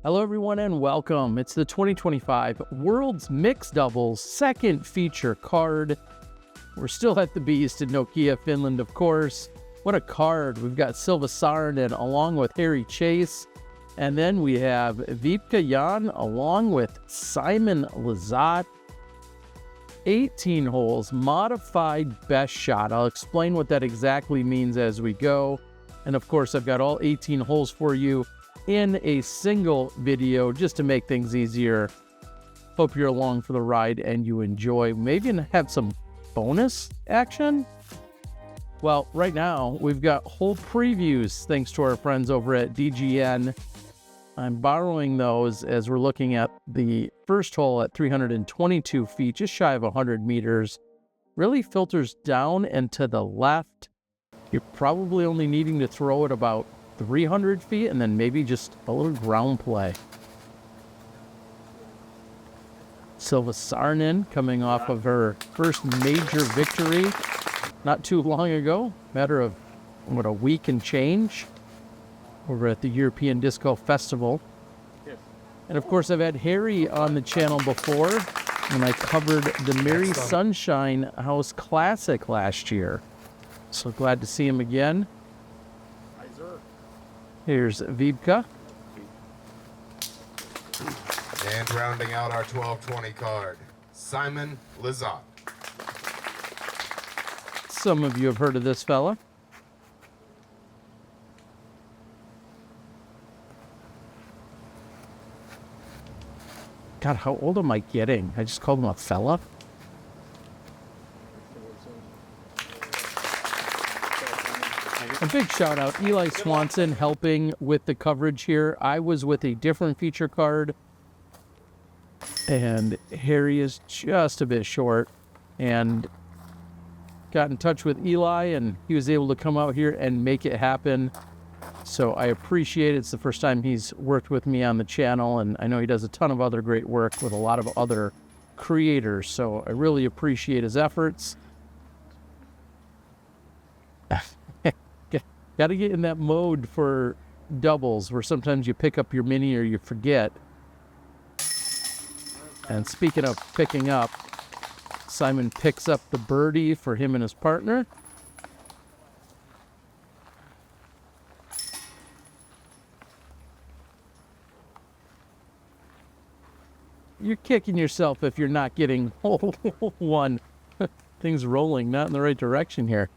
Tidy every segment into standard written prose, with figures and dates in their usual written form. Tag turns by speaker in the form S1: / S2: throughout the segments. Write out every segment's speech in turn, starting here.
S1: Hello everyone and welcome. It's the 2025 World's Mixed Doubles second feature card. We're still at the Beast in Nokia, Finland, of course. What a card. We've got Silva Saarinen along with Chace. And then we have Wiebke Jahn along with Simon Lizotte. 18 holes, modified best shot. I'll explain what that exactly means as we go. And of course, I've got all 18 holes for you in a single video just to make things easier. Hope you're along for the ride and you enjoy. Maybe even have some bonus action. Well, right now we've got hole previews thanks to our friends over at DGN. I'm borrowing those as we're looking at the first hole at 322 feet, just shy of 100 meters. Really filters down and to the left. You're probably only needing to throw it about 300 feet and then maybe just a little ground play. Silva Saarinen coming off of her first major victory not too long ago. Matter of, a week and change over at the European Disc Golf Festival. Yes. And of course, I've had Harry on the channel before when I covered the Mary Sunshine House Classic last year. So glad to see him again. Here's Wiebke.
S2: And rounding out our 12-20 card, Simon Lizotte.
S1: Some of you have heard of this fella. God, how old am I getting? I just called him a fella. A big shout out, Eli Swanson helping with the coverage here. I was with a different feature card, and Harry is just a bit short, and got in touch with Eli, and he was able to come out here and make it happen. So I appreciate it. It's the first time he's worked with me on the channel, and I know he does a ton of other great work with a lot of other creators, so I really appreciate his efforts. Got to get in that mode for doubles where sometimes you pick up your mini or you forget. And speaking of picking up, Simon picks up the birdie for him and his partner. You're kicking yourself if you're not getting hole one. Things rolling, not in the right direction here.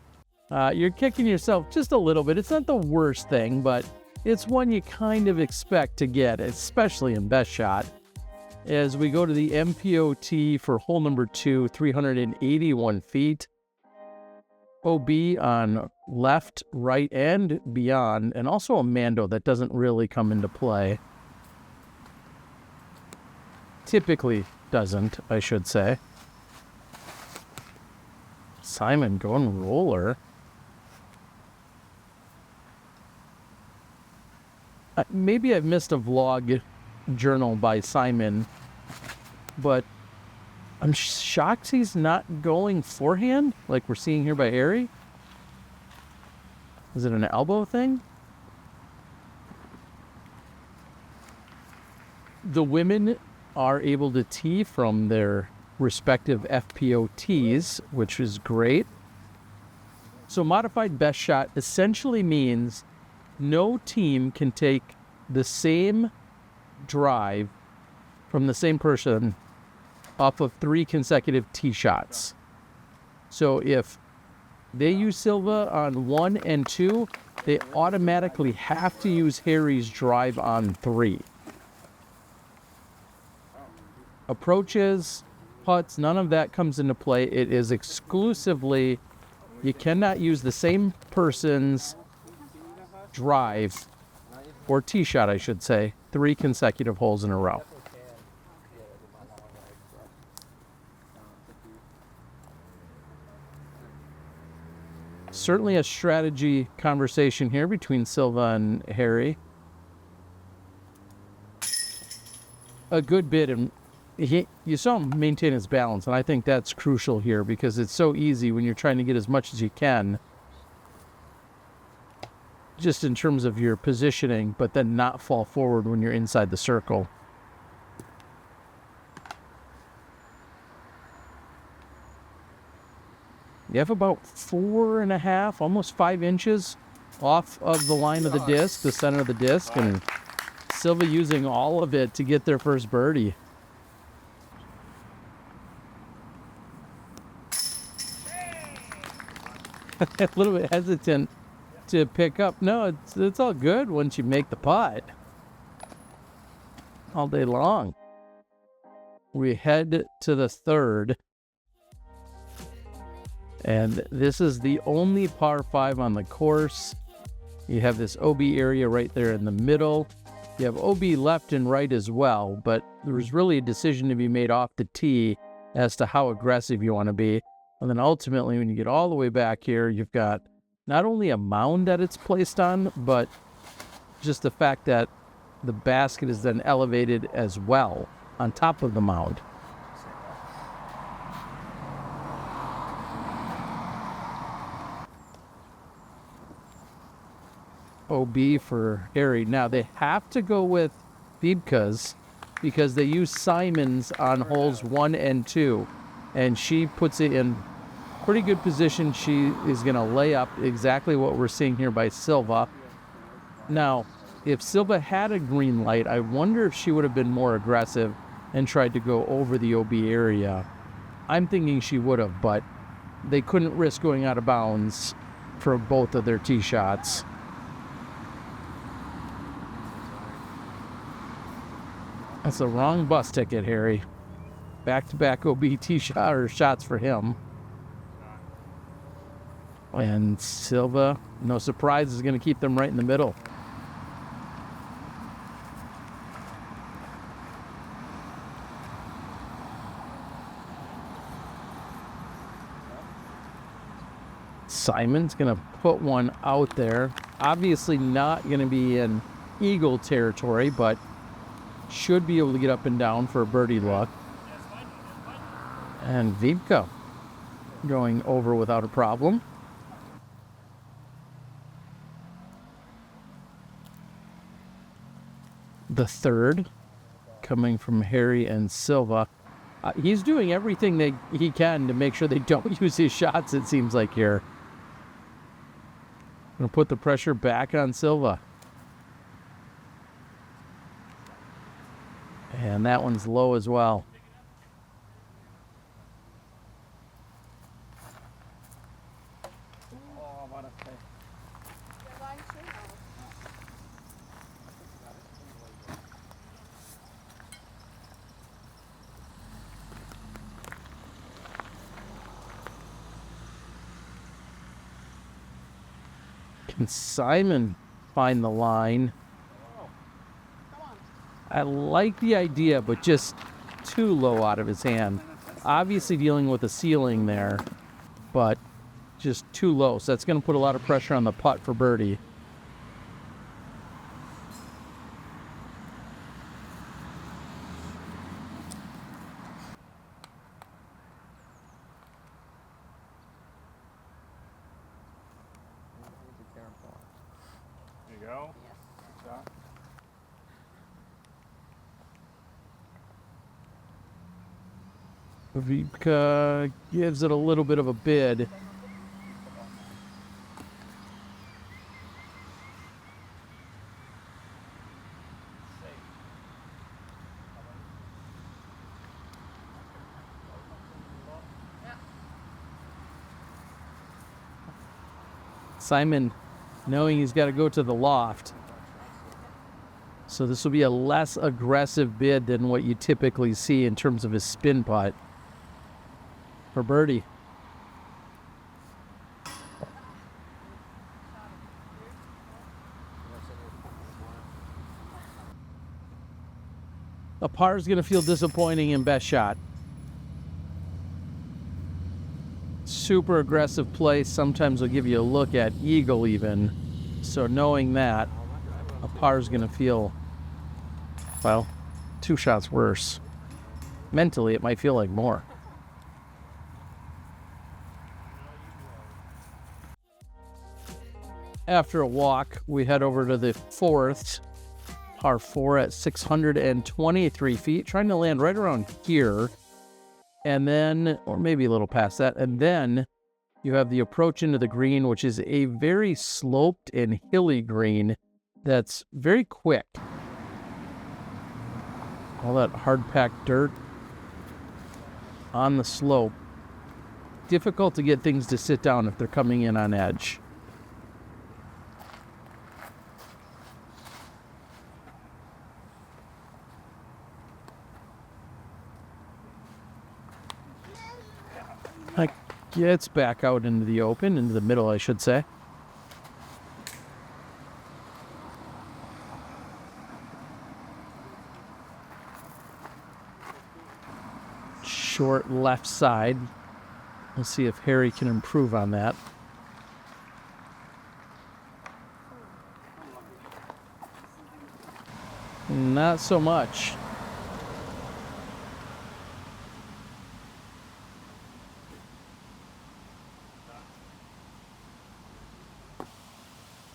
S1: You're kicking yourself just a little bit. It's not the worst thing, but it's one you kind of expect to get, especially in best shot. As we go to the MPOT for hole number 2, 381 feet. OB on left, right, and beyond, and also a Mando that doesn't really come into play. Typically doesn't, I should say. Simon going roller. Maybe I've missed a vlog journal by Simon, but I'm shocked he's not going forehand like we're seeing here by Harry. Is it an elbow thing? The women are able to tee from their respective FPOTs, which is great. So modified best shot essentially means no team can take the same drive from the same person off of 3 consecutive tee shots. So if they use Silva on 1 and 2, they automatically have to use Harry's drive on 3. Approaches, putts, none of that comes into play. It is exclusively, you cannot use the same person's drive, or tee shot, I should say, 3 consecutive holes in a row. Certainly a strategy conversation here between Silva and Harry. A good bit, and you saw him maintain his balance, and I think that's crucial here because it's so easy when you're trying to get as much as you can. just in terms of your positioning, but then not fall forward when you're inside the circle. You have about 4.5, almost 5 inches off of the line of the disc, the center of the disc, and Silva using all of it to get their first birdie. A little bit hesitant to pick up. No, it's all good once you make the putt. All day long. We head to the third. And this is the only par 5 on the course. You have this OB area right there in the middle. You have OB left and right as well, but there's really a decision to be made off the tee as to how aggressive you want to be. And then ultimately, when you get all the way back here, you've got not only a mound that it's placed on, but just the fact that the basket is then elevated as well on top of the mound. OB for Harry. Now they have to go with Wiebke's because they use Simon's on holes 1 and 2, and she puts it in pretty good position. She is going to lay up exactly what we're seeing here by Silva. Now, if Silva had a green light, I wonder if she would have been more aggressive and tried to go over the OB area. I'm thinking she would have, but they couldn't risk going out of bounds for both of their tee shots. That's the wrong bus ticket, Harry. Back-to-back OB tee shot or shots for him. And Silva, no surprise, is going to keep them right in the middle. Simon's going to put one out there. Obviously not going to be in eagle territory, but should be able to get up and down for a birdie look. And Wiebke going over without a problem. The third coming from Harry and Silva. He's doing everything that he can to make sure they don't use his shots, it seems like here. Gonna put the pressure back on Silva. And that one's low as well. Can Simon find the line? I like the idea, but just too low out of his hand. Obviously dealing with a ceiling there, but just too low. So that's going to put a lot of pressure on the putt for birdie.
S3: There you go.
S1: Wiebke gives it a little bit of a bid. Simon knowing he's got to go to the loft. So this will be a less aggressive bid than what you typically see in terms of his spin putt for birdie. A par is going to feel disappointing in best shot. Super aggressive play. Sometimes will give you a look at eagle even. So knowing that, a par is going to feel, well, 2 shots worse. Mentally, it might feel like more. After a walk, we head over to the fourth, par 4 at 623 feet, trying to land right around here. And then, or maybe a little past that, and then you have the approach into the green, which is a very sloped and hilly green that's very quick. All that hard-packed dirt on the slope. Difficult to get things to sit down if they're coming in on edge. Gets back out into the open, into the middle, I should say. Short left side. We'll see if Harry can improve on that. Not so much.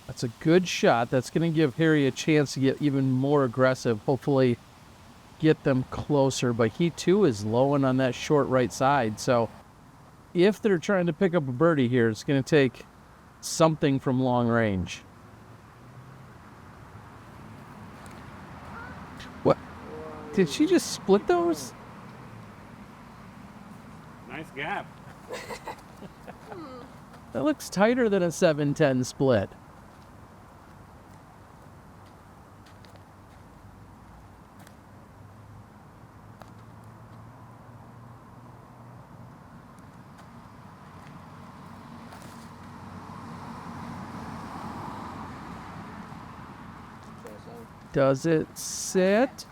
S1: That's a good shot. That's going to give Harry a chance to get even more aggressive. Hopefully get them closer. But he too is lowing on that short right side. So if they're trying to pick up a birdie here, it's going to take something from long range. What? Did she just split those?
S3: Nice gap.
S1: That looks tighter than a 7-10 split. Does it sit?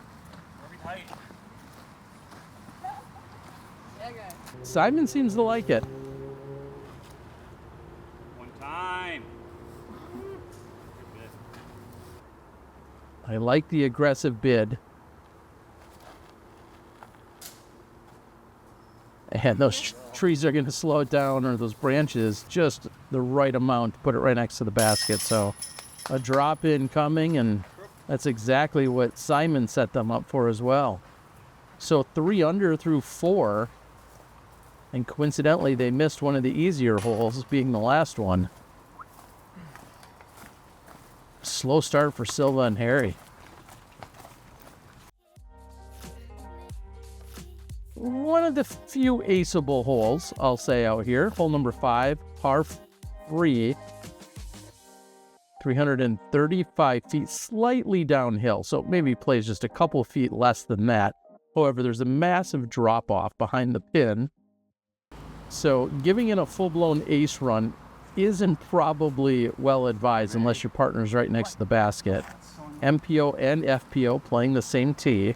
S1: Simon seems to like it.
S3: One time.
S1: I like the aggressive bid. And those trees are going to slow it down, or those branches, just the right amount to put it right next to the basket. So a drop in coming, and that's exactly what Simon set them up for as well. So 3 under through 4. And coincidentally, they missed one of the easier holes, being the last one. Slow start for Silva and Harry. One of the few aceable holes, I'll say, out here. Hole number 5, par 3. 335 feet, slightly downhill. So maybe plays just a couple feet less than that. However, there's a massive drop-off behind the pin. So giving it a full-blown ace run isn't probably well advised unless your partner's right next to the basket. MPO and FPO playing the same tee.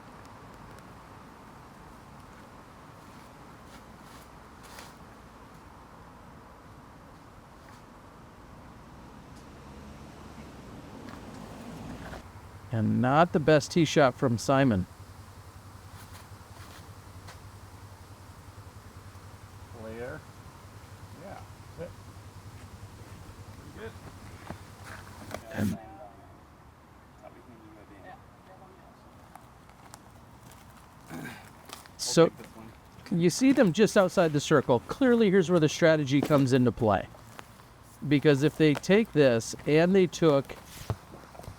S1: And not the best tee shot from Simon.
S3: Clear. Yeah. That's it. Pretty good.
S1: And so you see them just outside the circle. Clearly, here's where the strategy comes into play. Because if they take this and they took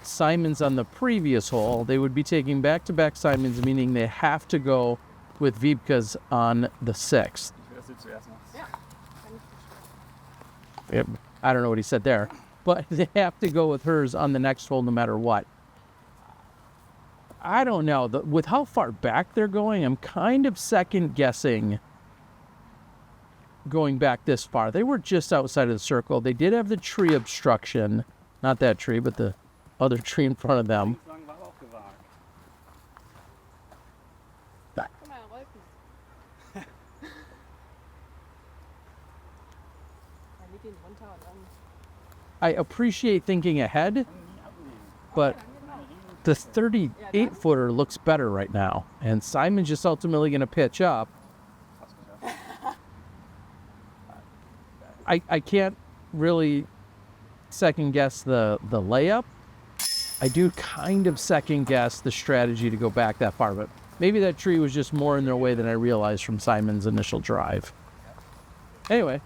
S1: Simons on the previous hole, they would be taking back-to-back Simons, meaning they have to go with Wiebke's on the 6th. Yep. I don't know what he said there, but they have to go with hers on the next hole no matter what. I don't know. With how far back they're going, I'm kind of second-guessing going back this far. They were just outside of the circle. They did have the tree obstruction. Not that tree, but the other tree in front of them. I appreciate thinking ahead, but the 38-footer looks better right now, and Simon's just ultimately going to pitch up. I can't really second guess the layup. I do kind of second guess the strategy to go back that far, but maybe that tree was just more in their way than I realized from Simon's initial drive. Anyway,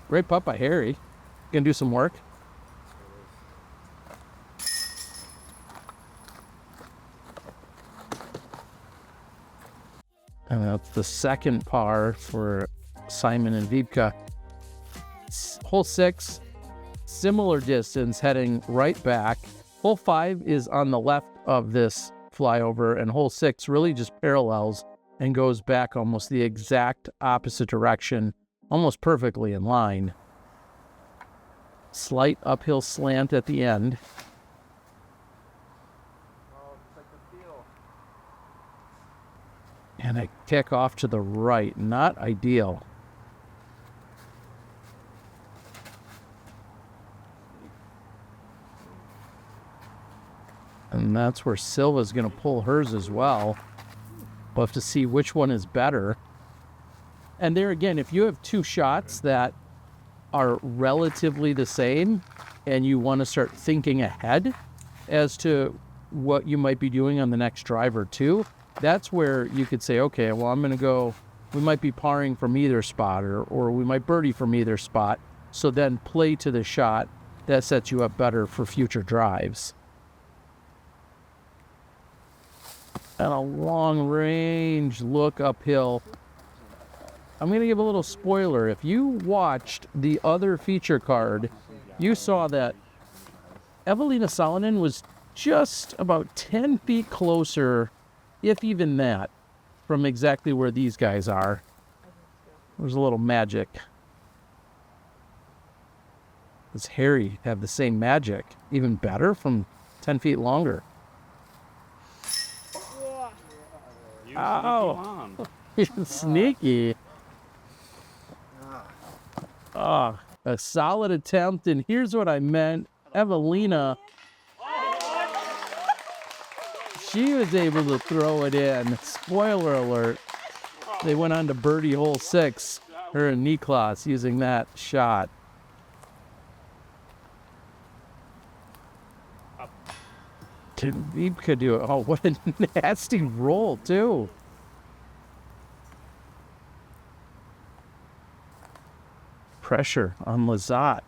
S1: great putt by Harry. Gonna do some work. And that's the second par for Simon and Wiebke. Hole 6, similar distance, heading right back. Hole 5 is on the left of this flyover, and hole 6 really just parallels and goes back almost the exact opposite direction, almost perfectly in line. Slight uphill slant at the end. And a kick off to the right. Not ideal. And that's where Silva's going to pull hers as well. We'll have to see which one is better. And there again, if you have two shots that are relatively the same and you want to start thinking ahead as to what you might be doing on the next drive or two, that's where you could say, okay, well, I'm going to go, we might be parring from either spot or we might birdie from either spot. So then play to the shot that sets you up better for future drives. And a long range look uphill. I'm going to give a little spoiler. If you watched the other feature card, you saw that Evelina Saarinen was just about 10 feet closer, if even that, from exactly where these guys are. There's a little magic. Does Harry have the same magic? Even better from 10 feet longer. Oh, sneaky. Oh, a solid attempt. And here's what I meant. Evelina, she was able to throw it in. Spoiler alert. They went on to birdie hole 6, her and Niklas, using that shot. Can Wiebke do it? Oh, what a nasty roll, too. Pressure on Lizotte.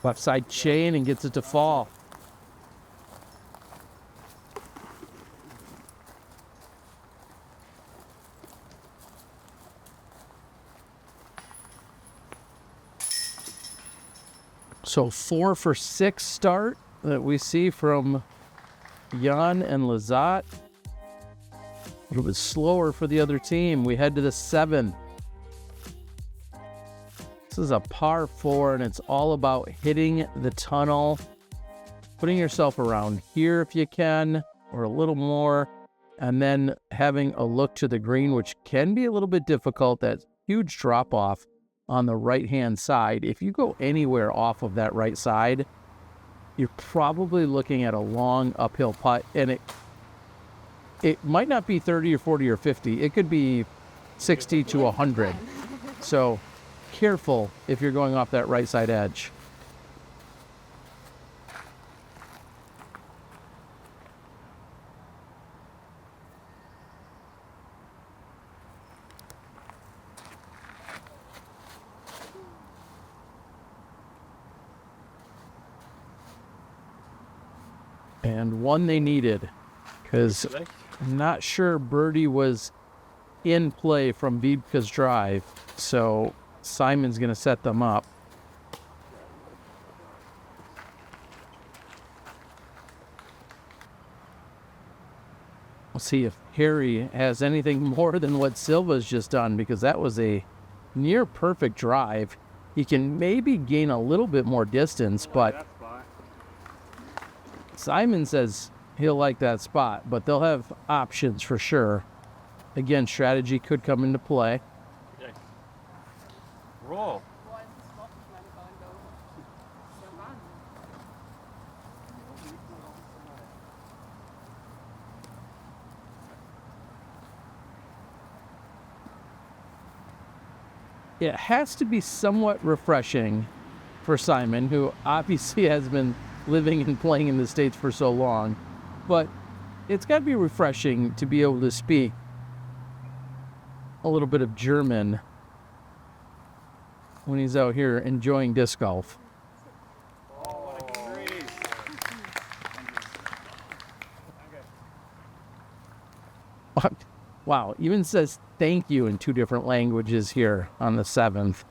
S1: Left side chain and gets it to fall. So 4 for 6 start that we see from Jahn and Lizotte. A little bit slower for the other team. We head to the 7. This is a par 4, and it's all about hitting the tunnel, putting yourself around here if you can, or a little more, and then having a look to the green, which can be a little bit difficult. That huge drop-off on the right-hand side. If you go anywhere off of that right side, you're probably looking at a long uphill putt, and it might not be 30 or 40 or 50. It could be 60 to 100. So careful if you're going off that right side edge. And one they needed, because I'm not sure birdie was in play from Wiebke's drive, so Simon's going to set them up. We'll see if Harry has anything more than what Silva's just done, because that was a near perfect drive. He can maybe gain a little bit more distance, but Simon says he'll like that spot, but they'll have options for sure. Again, strategy could come into play.
S3: Roll.
S1: it has to be somewhat refreshing for Simon, who obviously has been living and playing in the States for so long. But it's got to be refreshing to be able to speak a little bit of German when he's out here enjoying disc golf.
S3: Oh, what a crease. Okay.
S1: Wow, even says thank you in 2 different languages here on the 7th.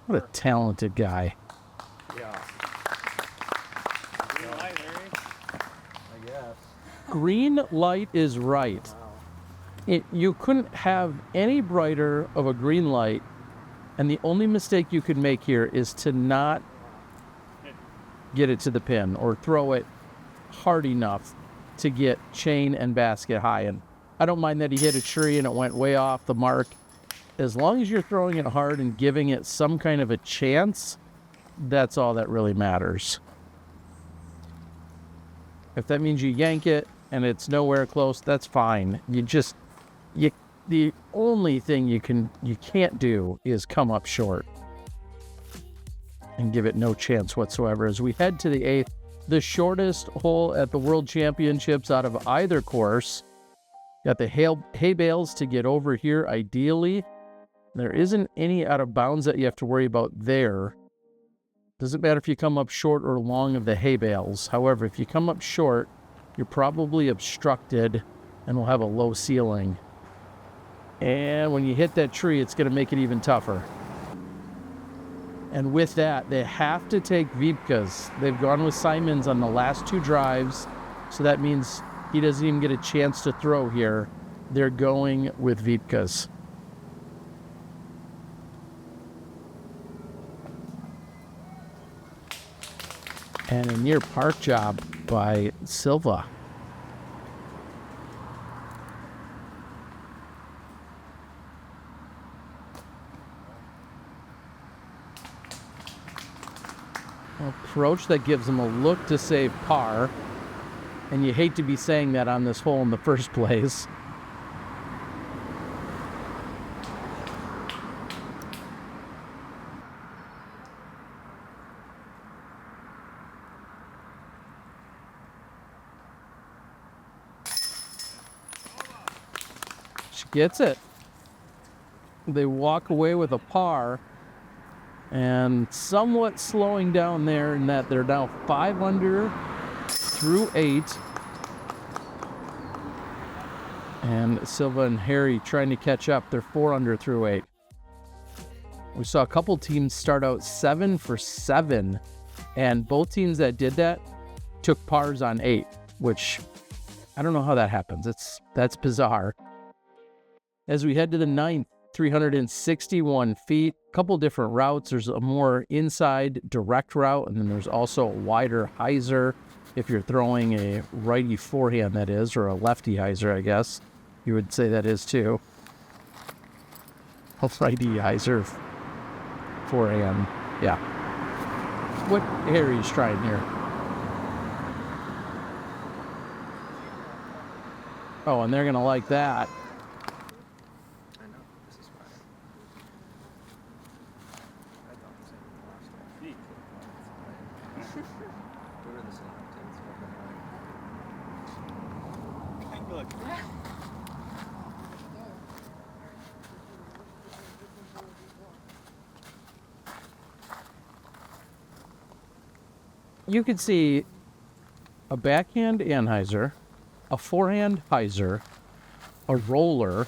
S1: What a talented guy.
S3: Yeah. Green light, Harry? I guess.
S1: Green light is right. You couldn't have any brighter of a green light, and the only mistake you could make here is to not get it to the pin or throw it hard enough to get chain and basket high. And I don't mind that he hit a tree and it went way off the mark. As long as you're throwing it hard and giving it some kind of a chance, that's all that really matters. If that means you yank it and it's nowhere close, that's fine. The only thing you can't do is come up short and give it no chance whatsoever. As we head to the 8th, the shortest hole at the World Championships out of either course. Got the hay bales to get over here, ideally. There isn't any out of bounds that you have to worry about there. Doesn't matter if you come up short or long of the hay bales. However, if you come up short, you're probably obstructed and will have a low ceiling. And when you hit that tree, it's going to make it even tougher. And with that, they have to take Wiebke's. They've gone with Simon's on the last 2 drives, so that means he doesn't even get a chance to throw here. They're going with Wiebke's. And a near park job by Silva. Approach that gives him a look to save par. And you hate to be saying that on this hole in the first place. She gets it. They walk away with a par. And somewhat slowing down there in that they're now 5 under through 8. And Silva and Harry trying to catch up. They're 4 under through 8. We saw a couple teams start out 7 for 7. And both teams that did that took pars on 8, which I don't know how that happens. That's bizarre. As we head to the 9th, 361 feet, a couple different routes. There's a more inside direct route, and then there's also a wider hyzer if you're throwing a righty forehand, that is, or a lefty hyzer, I guess. You would say that is too. A righty hyzer forehand, yeah. What Harry's trying here. Oh, and they're going to like that. You could see a backhand anhyzer, a forehand hyzer, a roller.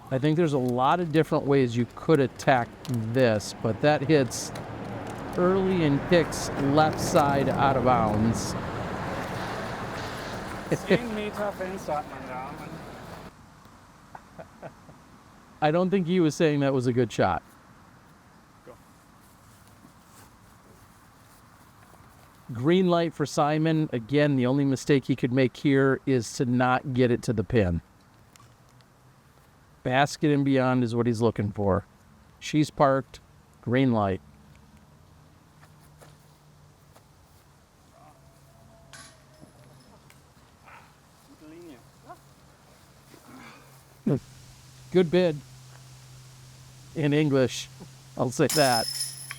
S1: I think there's a lot of different ways you could attack this, but that hits early and kicks left side out of bounds.
S3: 10 Meter Fenster hat man da.
S1: I don't think he was saying that was a good shot.
S3: Go.
S1: Green light for Simon. Again, the only mistake he could make here is to not get it to the pin. Basket and beyond is what he's looking for. She's parked. Green light. Good bid. in English. I'll say that.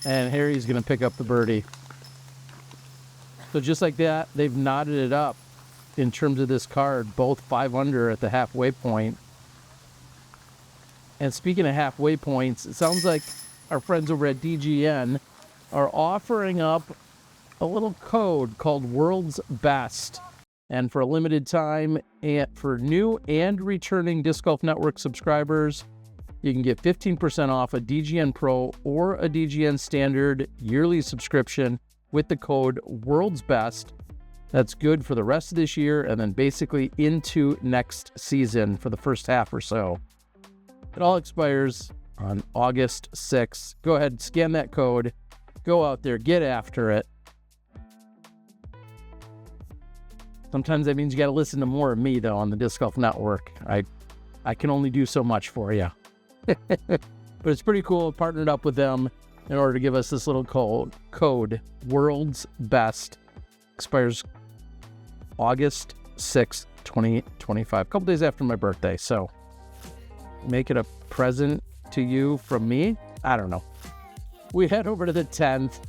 S1: And Harry's going to pick up the birdie. So just like that, they've knotted it up in terms of this card, both 5 under at the halfway point. And speaking of halfway points, it sounds like our friends over at DGN are offering up a little code called World's Best. And for a limited time, and for new and returning Disc Golf Network subscribers, you can get 15% off a DGN Pro or a DGN Standard yearly subscription with the code World's Best. That's good for the rest of this year and then basically into next season for the first half or so. It all expires on August 6th. Go ahead, scan that code, go out there, get after it. Sometimes that means you got to listen to more of me, though, on the Disc Golf Network. I can only do so much for you. But it's pretty cool. I partnered up with them in order to give us this little code World's Best. Expires August 6th, 2025. A couple days after my birthday. So make it a present to you from me. I don't know. We head over to the 10th.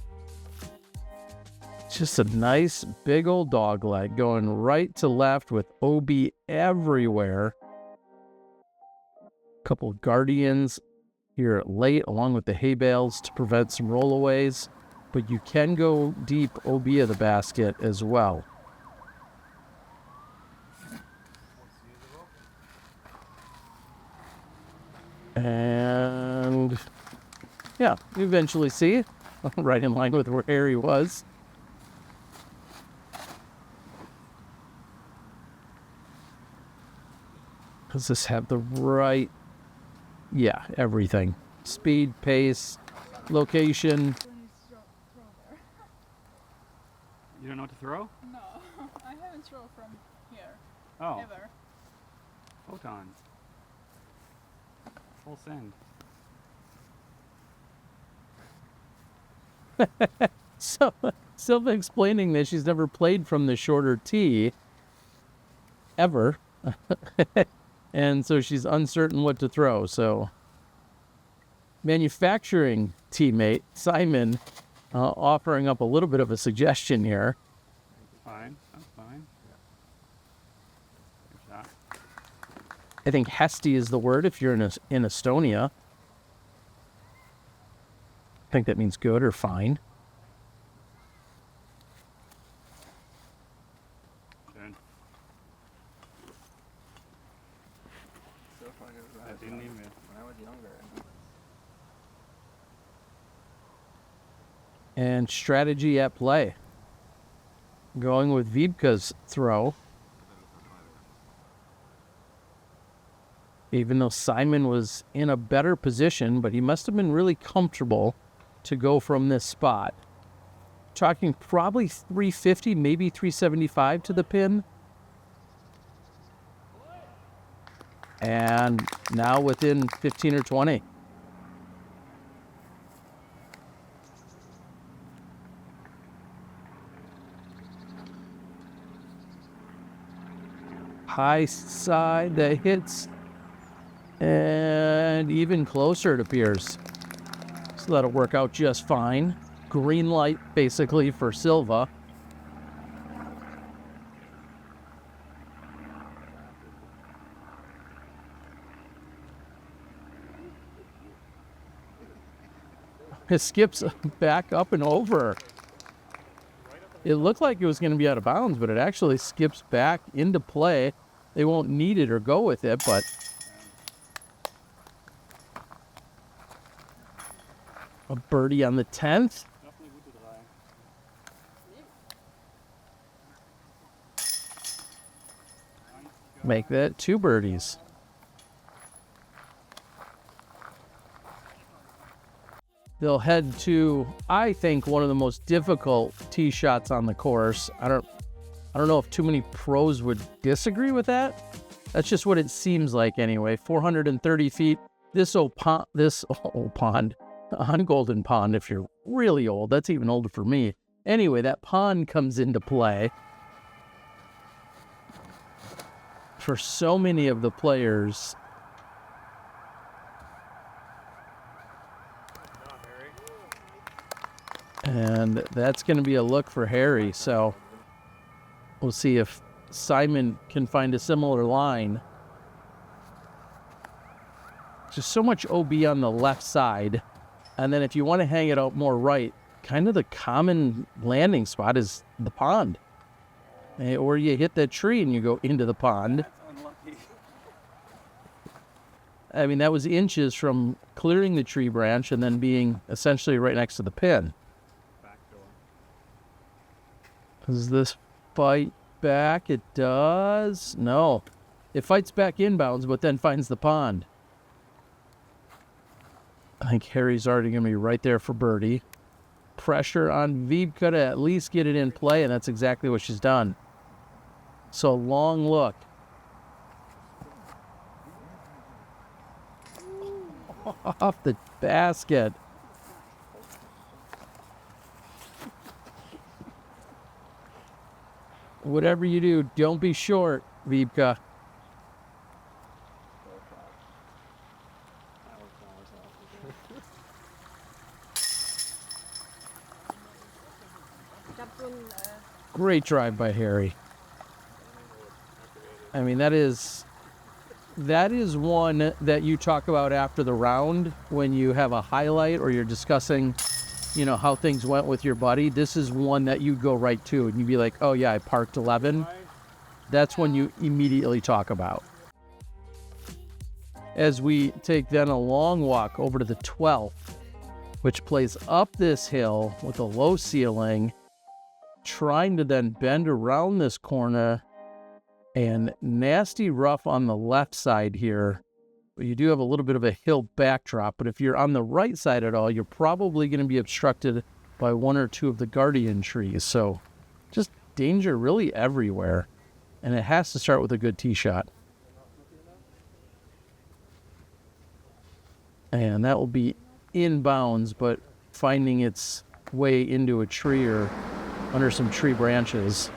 S1: Just a nice big old dog leg going right to left with OB everywhere. Couple guardians here late along with the hay bales to prevent some rollaways, but you can go deep OB of the basket as well. And yeah, you eventually see it right in line with where Harry was. Does this have the right? Yeah, everything. Speed, pace, location.
S3: You don't know what to throw?
S4: No, I haven't thrown from here.
S3: Oh.
S4: Ever.
S3: Photon. Full send.
S1: So, Silva explaining that she's never played from the shorter tee ever. And so she's uncertain what to throw. So, manufacturing teammate Simon offering up a little bit of a suggestion here.
S3: Fine. That's fine. Good shot.
S1: I think Hesty is the word if you're in Estonia. I think that means good or fine.
S3: Good.
S5: So far,
S3: I didn't even.
S5: when I was younger.
S1: And strategy at play. Going with Wiebke's throw. Even though Simon was in a better position, but he must have been really comfortable to go from this spot. Talking probably 350, maybe 375 to the pin. And now within 15 or 20. High side that hits, and even closer it appears. So that'll work out just fine. Green light basically for Silva. It skips back up and over. It looked like it was going to be out of bounds, but it actually skips back into play. They won't need it or go with it, but a birdie on the 10th. Make that 2 birdies. They'll head to, I think, one of the most difficult tee shots on the course. I don't know if too many pros would disagree with that. That's just what it seems like anyway. 430 feet. This old pond, on Golden Pond, if you're really old, that's even older for me. Anyway, that pond comes into play. For so many of the players, And that's going to be a look for Harry. So we'll see if Simon can find a similar line. Just so much OB on the left side. And then if you want to hang it out more right, kind of the common landing spot is the pond. Or you hit that tree and you go into the pond.
S5: Unlucky.
S1: I mean, that was inches from clearing the tree branch and then being essentially right next to the pin.
S3: Back door.
S1: Does this fight back? It does. No. It fights back inbounds, but then finds the pond. I think Harry's already going to be right there for birdie. Pressure on Wiebke to at least get it in play, and that's exactly what she's done. So long look. Off the basket. Whatever you do, don't be short, Wiebke. Great drive by Harry. I mean, that is one that you talk about after the round when you have a highlight or you're discussing, how things went with your buddy. This is one that you go right to and you'd be like, oh yeah, I parked 11. That's when you immediately talk about. As we take then a long walk over to the 12th, which plays up this hill with a low ceiling, trying to then bend around this corner, and nasty rough on the left side here. You do have a little bit of a hill backdrop, but if you're on the right side at all, you're probably going to be obstructed by one or two of the guardian trees. So just danger really everywhere. And it has to start with a good tee shot. And that will be inbounds, but finding its way into a tree or under some tree branches.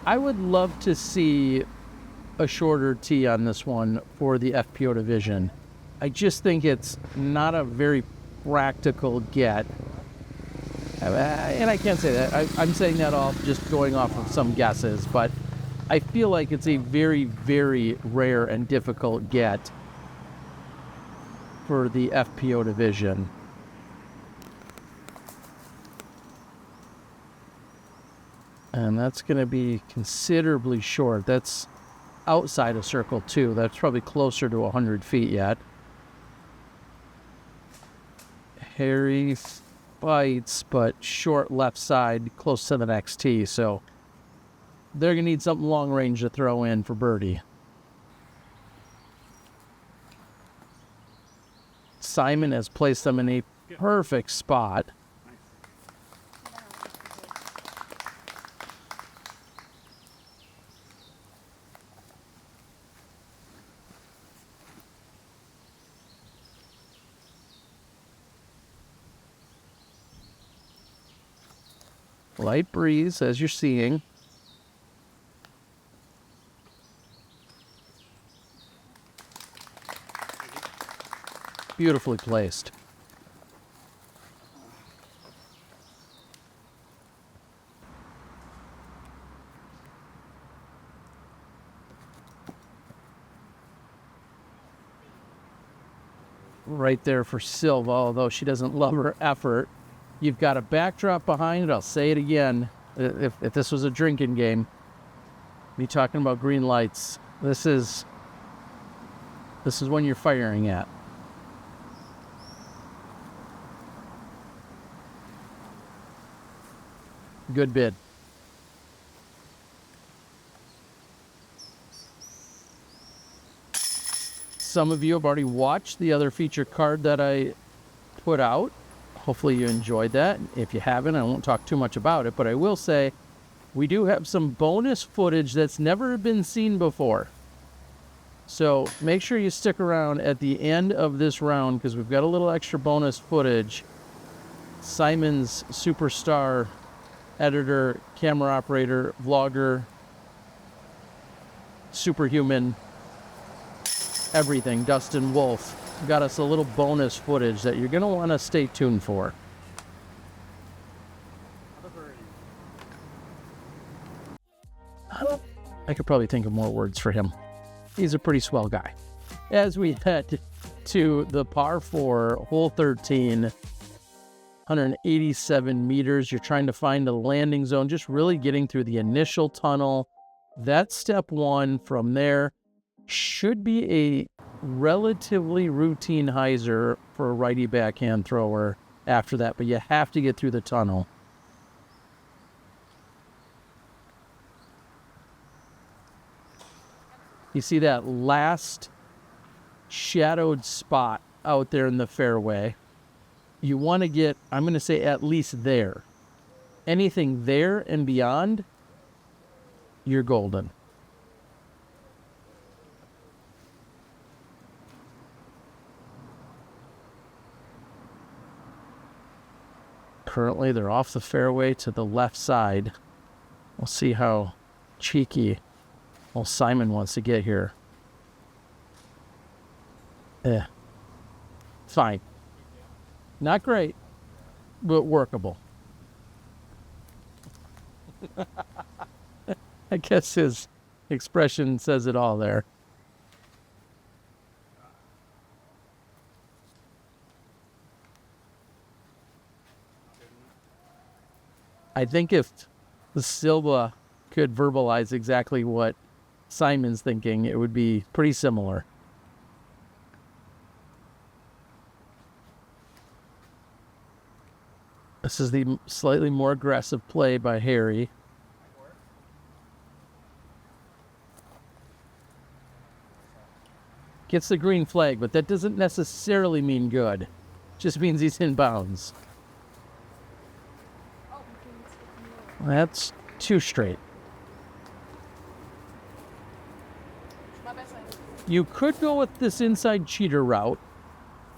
S1: I would love to see a shorter tee on this one for the FPO division. I just think it's not a very practical get. And I can't say that. I'm saying that off just going off of some guesses, but I feel like it's a very, very rare and difficult get for the FPO division. And that's going to be considerably short. That's outside of circle 2. That's probably closer to 100 feet yet. Harry fights, but short left side, close to the next tee. So they're going to need something long range to throw in for birdie. Simon has placed them in a perfect spot. Light breeze, as you're seeing. Beautifully placed. Right there for Silva, although she doesn't love her effort. You've got a backdrop behind it. I'll say it again. If this was a drinking game, me talking about green lights. This is when you're firing at. Good bid. Some of you have already watched the other feature card that I put out. Hopefully you enjoyed that. If you haven't, I won't talk too much about it, but I will say we do have some bonus footage that's never been seen before. So make sure you stick around at the end of this round because we've got a little extra bonus footage. Simon's superstar editor, camera operator, vlogger, superhuman, everything, Dustin Wolfe, got us a little bonus footage that you're going to want to stay tuned for. I could probably think of more words for him. He's a pretty swell guy. As we head to the par 4, hole 13, 187 meters, you're trying to find a landing zone, just really getting through the initial tunnel. That's step 1. From there, should be a relatively routine hyzer for a righty backhand thrower after that, but you have to get through the tunnel. You see that last shadowed spot out there in the fairway. You want to get, I'm going to say, at least there. Anything there and beyond, you're golden. Currently, they're off the fairway to the left side. We'll see how cheeky old Simon wants to get here. Fine. Not great, but workable. I guess his expression says it all there. I think if the Silva could verbalize exactly what Simon's thinking, it would be pretty similar. This is the slightly more aggressive play by Harry. Gets the green flag, but that doesn't necessarily mean good. Just means he's in bounds. That's 2 straight. You could go with this inside cheater route,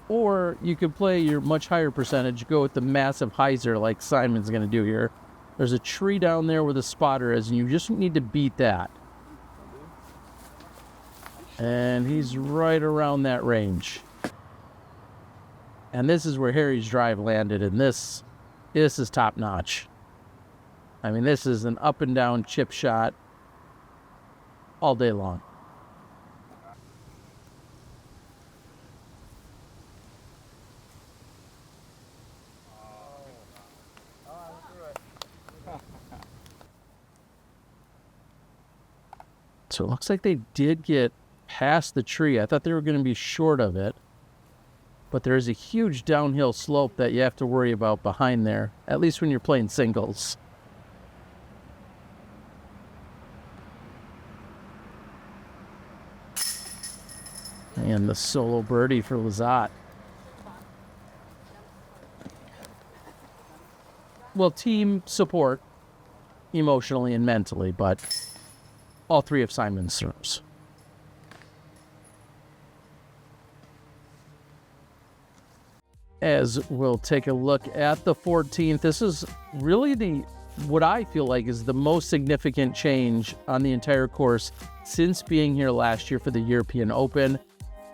S1: or you could play your much higher percentage, go with the massive hyzer like Simon's going to do here. There's a tree down there where the spotter is, and you just need to beat that. And he's right around that range. And this is where Harry's drive landed, and this is top notch. I mean, this is an up and down chip shot all day long. So it looks like they did get past the tree. I thought they were going to be short of it. But there is a huge downhill slope that you have to worry about behind there, at least when you're playing singles. And the solo birdie for Lizotte. Well, team support emotionally and mentally, but all 3 of Simon's throws. As we'll take a look at the 14th, this is really what I feel like is the most significant change on the entire course since being here last year for the European Open.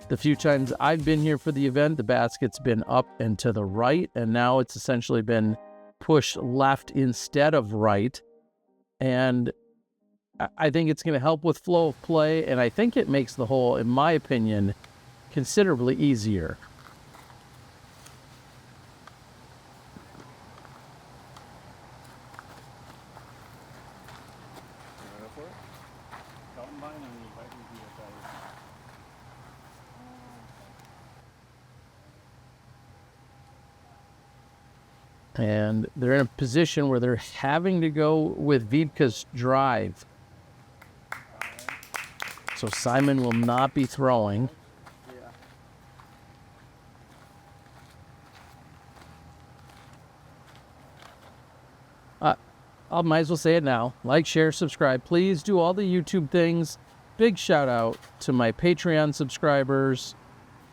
S1: The few times I've been here for the event, the basket's been up and to the right, and now it's essentially been pushed left instead of right. And I think it's going to help with flow of play, and I think it makes the hole, in my opinion, considerably easier. And they're in a position where they're having to go with Wiebke's drive. So Simon will not be throwing. I might as well say it now. Like, share, subscribe. Please do all the YouTube things. Big shout out to my Patreon subscribers.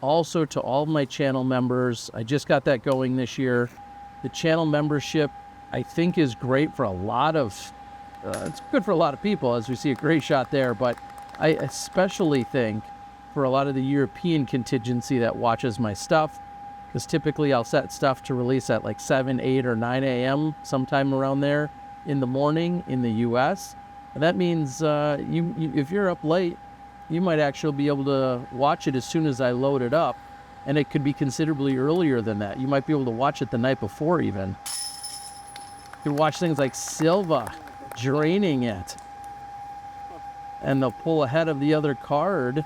S1: Also to all of my channel members. I just got that going this year. The channel membership I think is great for a lot of, it's good for a lot of people, as we see a great shot there, but I especially think for a lot of the European contingency that watches my stuff, because typically I'll set stuff to release at like 7, 8, or 9 a.m., sometime around there in the morning in the U.S., and that means if you're up late, you might actually be able to watch it as soon as I load it up, and it could be considerably earlier than that. You might be able to watch it the night before even. You can watch things like Silva draining it, and they'll pull ahead of the other card,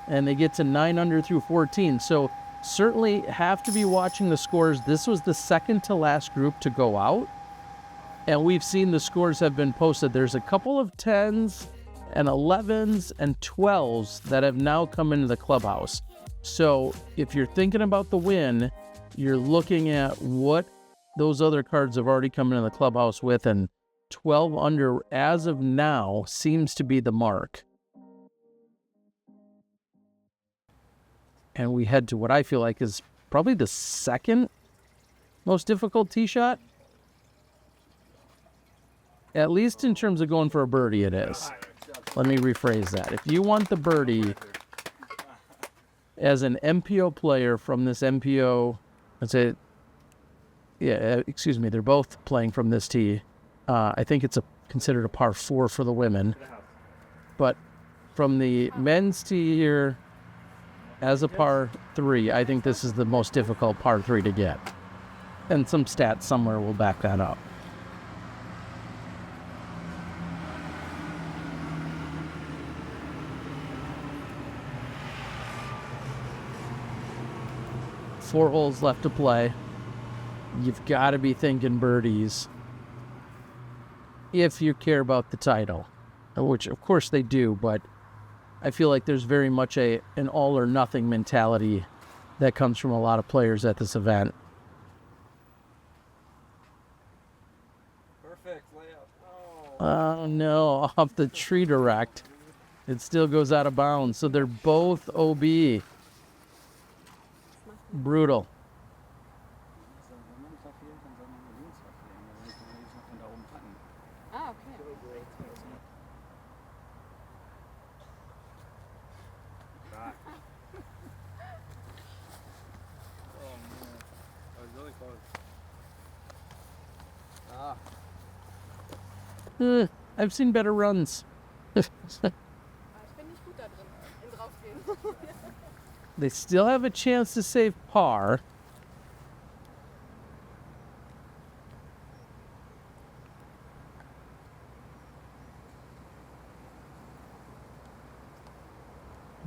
S1: and they get to 9 under through 14. So certainly have to be watching the scores. This was the second to last group to go out, and we've seen the scores have been posted. There's a couple of 10s and 11s and 12s that have now come into the clubhouse. So if you're thinking about the win, you're looking at what those other cards have already come into the clubhouse with, and 12 under as of now seems to be the mark. And we head to what I feel like is probably the second most difficult tee shot. At least in terms of going for a birdie, it is. Let me rephrase that. If you want the birdie as an MPO player from this MPO, they're both playing from this tee. I think it's considered a par 4 for the women. But from the men's tee here, as a par 3, I think this is the most difficult par 3 to get. And some stats somewhere will back that up. Four holes left to play. You've got to be thinking birdies if you care about the title, which of course they do, but I feel like there's very much an all or nothing mentality that comes from a lot of players at this event.
S5: Perfect layup.
S1: Oh no, off the tree direct. It still goes out of bounds, so they're both OB. Brutal.
S4: Ah, okay.
S5: Oh man, that was really close.
S1: I've seen better runs.
S4: Ich bin nicht gut da drin, in draufgehen.
S1: They still have a chance to save par.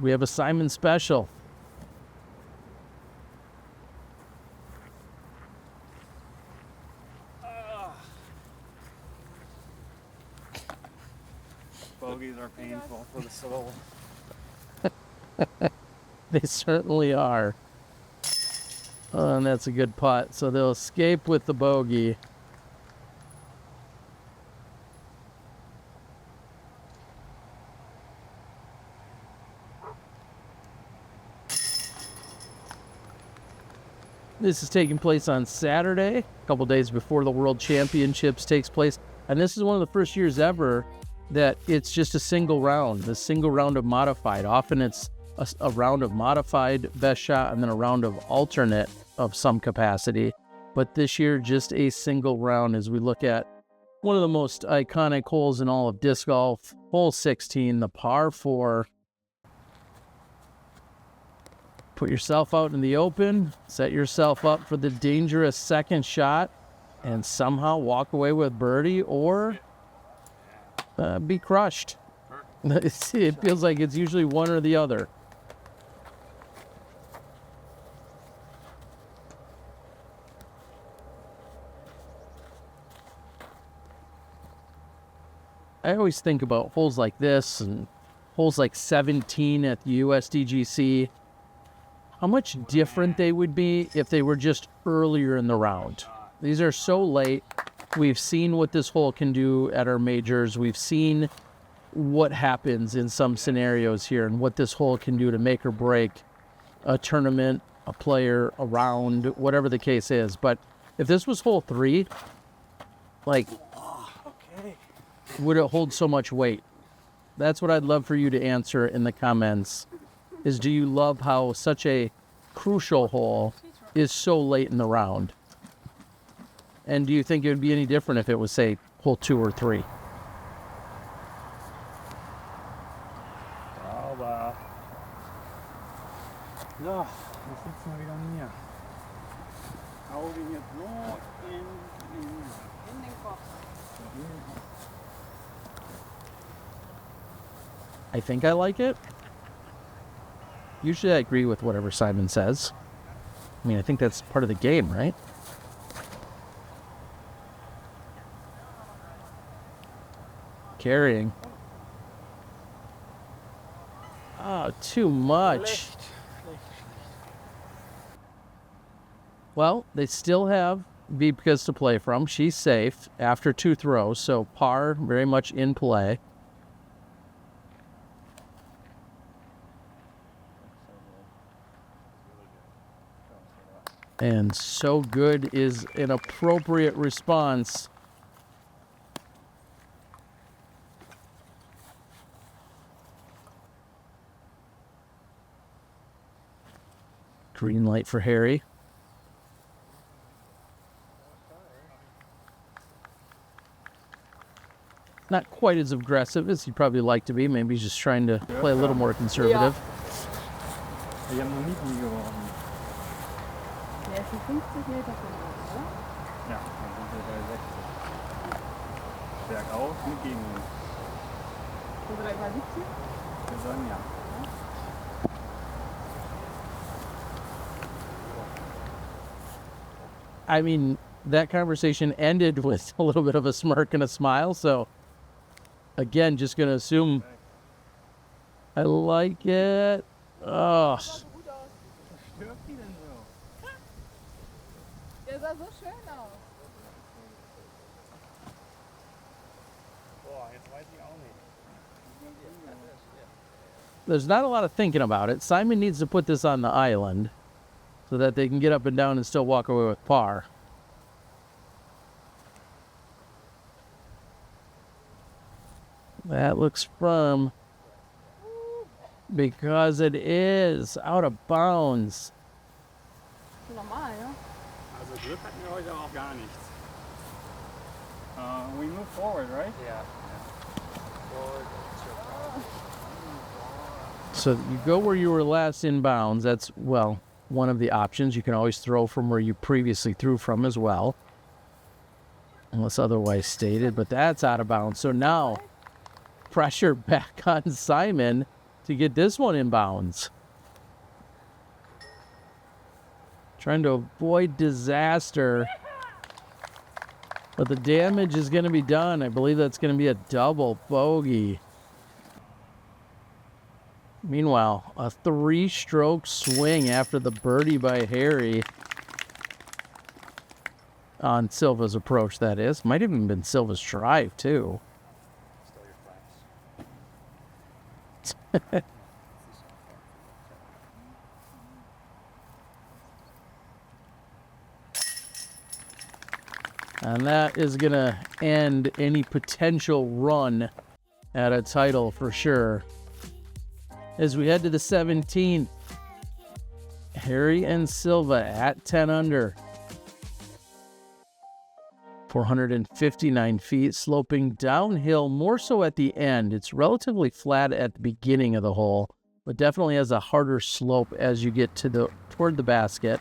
S1: We have a Simon special.
S3: Bogeys are painful for the soul.
S1: They certainly are. Oh, and that's a good putt. So they'll escape with the bogey. This is taking place on Saturday, a couple days before the World Championships takes place. And this is one of the first years ever that it's just a single round, the single round of modified. Often it's a round of modified best shot and then a round of alternate of some capacity. But this year, just a single round as we look at one of the most iconic holes in all of disc golf, hole 16, the par 4. Put yourself out in the open, set yourself up for the dangerous second shot, and somehow walk away with birdie or be crushed. It feels like it's usually one or the other. I always think about holes like this and holes like 17 at the USDGC, how much different they would be if they were just earlier in the round. These are so late. We've seen what this hole can do at our majors. We've seen what happens in some scenarios here and what this hole can do to make or break a tournament, a player, a round, whatever the case is. But if this was hole 3, Like,
S3: Okay.
S1: would it hold so much weight? That's what I'd love for you to answer in the comments. Is do you love how such a crucial hole is so late in the round? And do you think it would be any different if it was, say, hole 2 or 3?
S3: Aber. So, wir sitzen mal wieder hier. Augen jetzt nur in.
S4: In den Kopf.
S1: I think I like it. Usually I agree with whatever Simon says. I mean, I think that's part of the game, right? Carrying. Oh, too much. Well, they still have Wiebke to play from. She's safe after 2 throws, so par very much in play. And so good is an appropriate response. Green light for Harry. Not quite as aggressive as he'd probably like to be. Maybe he's just trying to play a little more conservative.
S3: Wir haben noch nie Knie geworfen.
S4: Der ist ein 50 Meter von uns, oder?
S3: Ja, dann sind wir bei 60. Bergauf mit Gegenwind.
S4: Sind wir da über 70?
S3: Wir sagen ja.
S1: I mean, that conversation ended with a little bit of a smirk and a smile. So, again, just going to assume I like it. Oh,
S4: Sah so gut aus.
S3: Stört die denn so?
S4: Der sah so schön aus.
S3: Boah, jetzt weiß ich auch nicht.
S1: there's not a lot of thinking about it. Simon needs to put this on the island so that they can get up and down and still walk away with par. That looks firm because it is out of bounds.
S4: Normal, ja?
S3: Also Glück hatten wir heute auch gar nichts. We move forward, right? Yeah.
S1: So you go where you were last in bounds. That's, well, one of the options. You can always throw from where you previously threw from as well, unless otherwise stated, but that's out of bounds. So now pressure back on Simon to get this one in bounds. Trying to avoid disaster, but the damage is going to be done. I believe that's going to be a double bogey. Meanwhile, a 3-stroke swing after the birdie by Harry on Silva's approach, that is. Might have even been Silva's drive, too. And that is going to end any potential run at a title for sure. As we head to the 17th, Harry and Silva at 10 under. 459 feet, sloping downhill more so at the end. It's relatively flat at the beginning of the hole, but definitely has a harder slope as you get to toward the basket.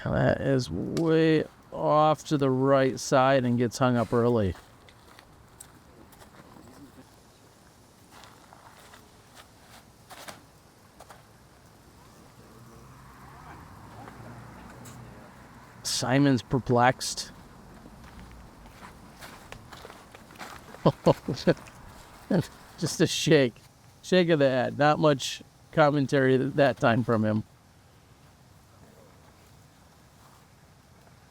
S1: And that is way off to the right side and gets hung up early. Simon's perplexed. Just a shake of the head. Not much commentary that time from him.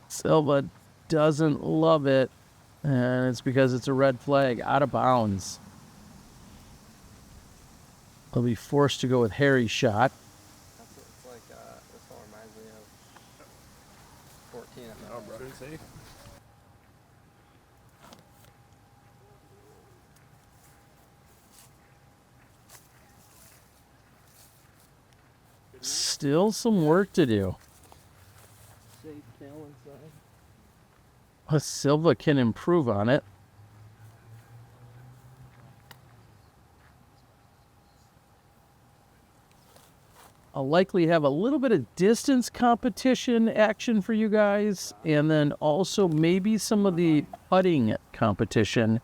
S1: Silva doesn't love it, and it's because it's a red flag, out of bounds. He'll be forced to go with Harry's shot.
S5: It's like, this all reminds me
S3: safe.
S1: Still some work to do. Silva can improve on it. I'll likely have a little bit of distance competition action for you guys, and then also maybe some of the putting competition.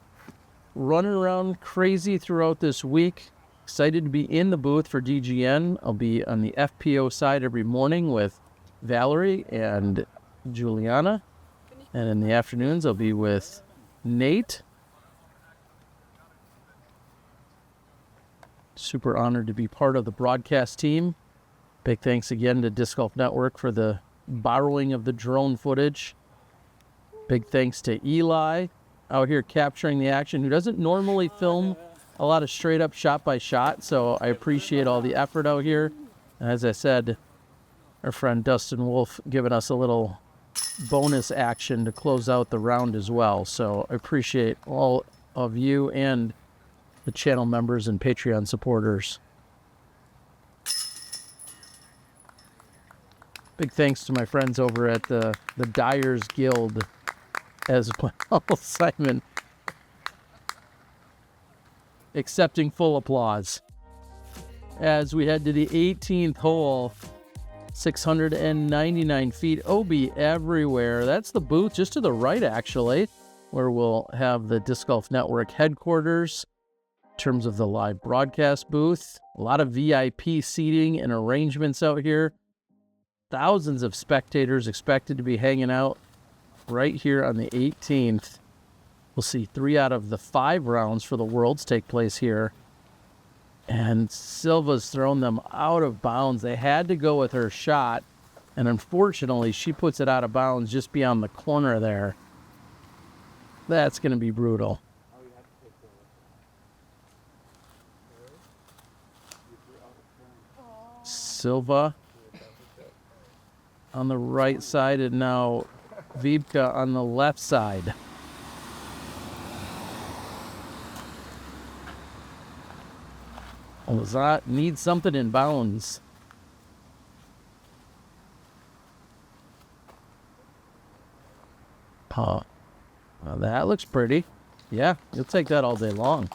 S1: Running around crazy throughout this week. Excited to be in the booth for DGN. I'll be on the FPO side every morning with Valerie and Juliana. And in the afternoons, I'll be with Nate. Super honored to be part of the broadcast team. Big thanks again to Disc Golf Network for the borrowing of the drone footage. Big thanks to Eli out here capturing the action, who doesn't normally film a lot of straight up shot by shot, so I appreciate all the effort out here. And as I said, our friend Dustin Wolfe giving us a little bonus action to close out the round as well. So I appreciate all of you and the channel members and Patreon supporters. Big thanks to my friends over at the Dyers Guild as well. Simon accepting full applause as we head to the 18th hole. 699 feet, OB everywhere. That's the booth just to the right, actually, where we'll have the Disc Golf Network headquarters in terms of the live broadcast booth. A lot of VIP seating and arrangements out here. Thousands of spectators expected to be hanging out right here on the 18th. We'll see 3 out of the 5 rounds for the Worlds take place here. And Silva's thrown them out of bounds. They had to go with her shot, and unfortunately, she puts it out of bounds just beyond the corner there. That's going to be brutal. Silva on the right side, and now Wiebke on the left side. Lizotte needs something in bounds. Oh, well, that looks pretty. Yeah, you'll take that all day long.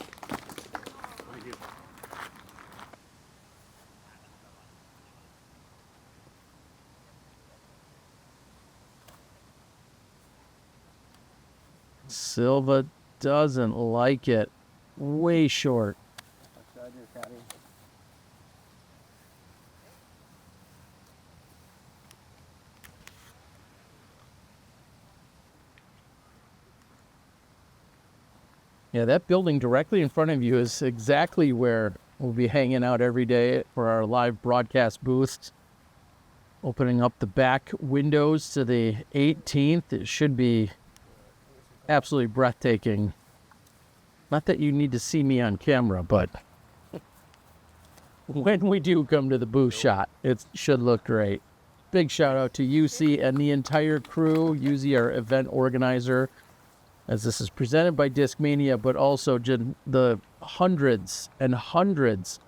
S1: Silva doesn't like it. Way short. Yeah, that building directly in front of you is exactly where we'll be hanging out every day for our live broadcast booths. Opening up the back windows to the 18th. It should be absolutely breathtaking. Not that you need to see me on camera, but when we do come to the booth shot, it should look great. Big shout out to UC and the entire crew. UC, our event organizer, as this is presented by Discmania, but also the hundreds and hundreds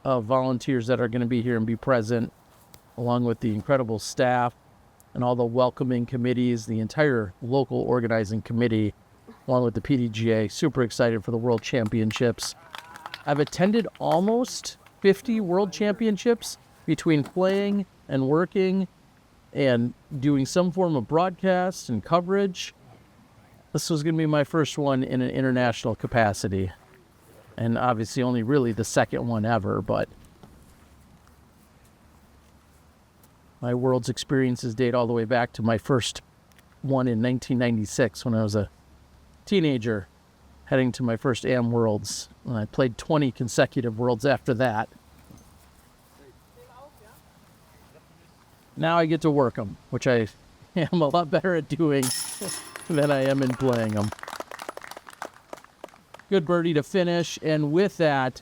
S1: of volunteers that are going to be here and be present, along with the incredible staff and all the welcoming committees, the entire local organizing committee, along with the PDGA. Super excited for the World Championships. I've attended almost 50 World Championships between playing and working and doing some form of broadcast and coverage. This was going to be my first one in an international capacity, and obviously only really the second one ever, but my World's experiences date all the way back to my first one in 1996 when I was a teenager heading to my first AM Worlds. And I played 20 consecutive Worlds after that. Now I get to work them, which I am a lot better at doing than I am in playing them. Good birdie to finish, and with that,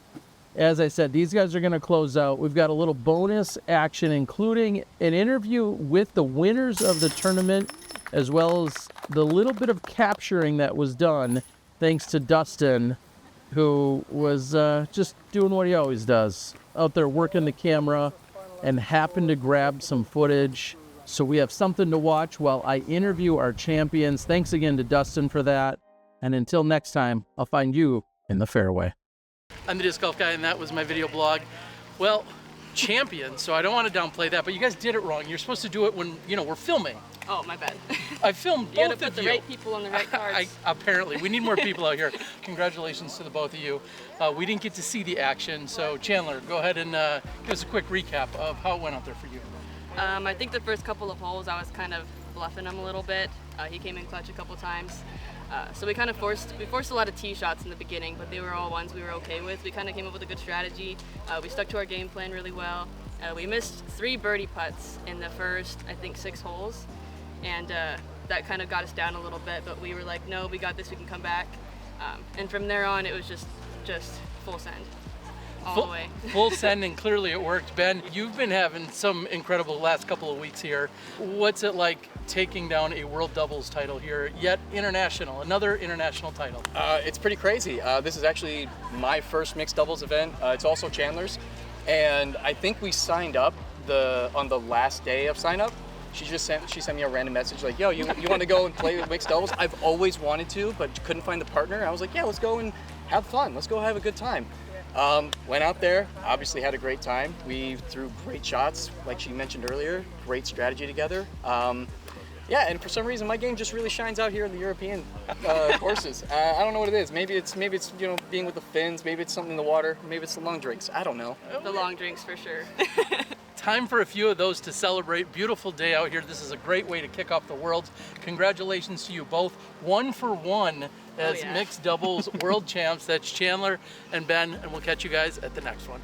S1: as I said, these guys are going to close out. We've got a little bonus action, including an interview with the winners of the tournament as well as the little bit of capturing that was done thanks to Dustin, who was just doing what he always does, out there working the camera and happened to grab some footage. So we have something to watch while I interview our champions. Thanks again to Dustin for that. And until next time, I'll find you in the fairway. I'm the Disc Golf Guy, and that was my video blog. Well, champion, so I don't want to downplay that, but you guys did it wrong. You're supposed to do it when, you know, we're filming.
S6: Oh, my bad.
S1: I filmed
S6: You
S1: both
S6: gotta put
S1: of
S6: the
S1: you.
S6: right people on the right cards.
S1: Apparently, we need more people out here. Congratulations to the both of you. We didn't get to see the action, so Chandler, go ahead and give us a quick recap of how it went out there for you.
S6: I think the first couple of holes I was kind of bluffing him a little bit. He came in clutch a couple times. So we kind of forced a lot of tee shots in the beginning, but they were all ones we were okay with. We kind of came up with a good strategy. We stuck to our game plan really well. We missed 3 birdie putts in the first, I think, 6 holes. And that kind of got us down a little bit, but we were like, no, we got this, we can come back. And from there on, it was just full send. All the way.
S1: Full send, and clearly it worked. Ben, you've been having some incredible last couple of weeks here. What's it like taking down a world doubles title here, yet international, another international title?
S7: It's pretty crazy. This is actually my first mixed doubles event. It's also Chandler's. And I think we signed up on the last day of sign up. She sent me a random message like, yo, you want to go and play with mixed doubles? I've always wanted to, but couldn't find the partner. I was like, yeah, let's go and have fun. Let's go have a good time. Went out there, obviously had a great time. We threw great shots, like she mentioned earlier, great strategy together. Yeah, and for some reason my game just really shines out here in the European courses. I don't know what it is. Maybe it's you know, being with the Finns, maybe it's something in the water, maybe it's the long drinks. I don't know.
S6: The long drinks for sure.
S1: Time for a few of those to celebrate. Beautiful day out here. This is a great way to kick off the Worlds. Congratulations to you both. 1 for 1 as mixed doubles world champs. That's Chandler and Ben, and we'll catch you guys at the next one.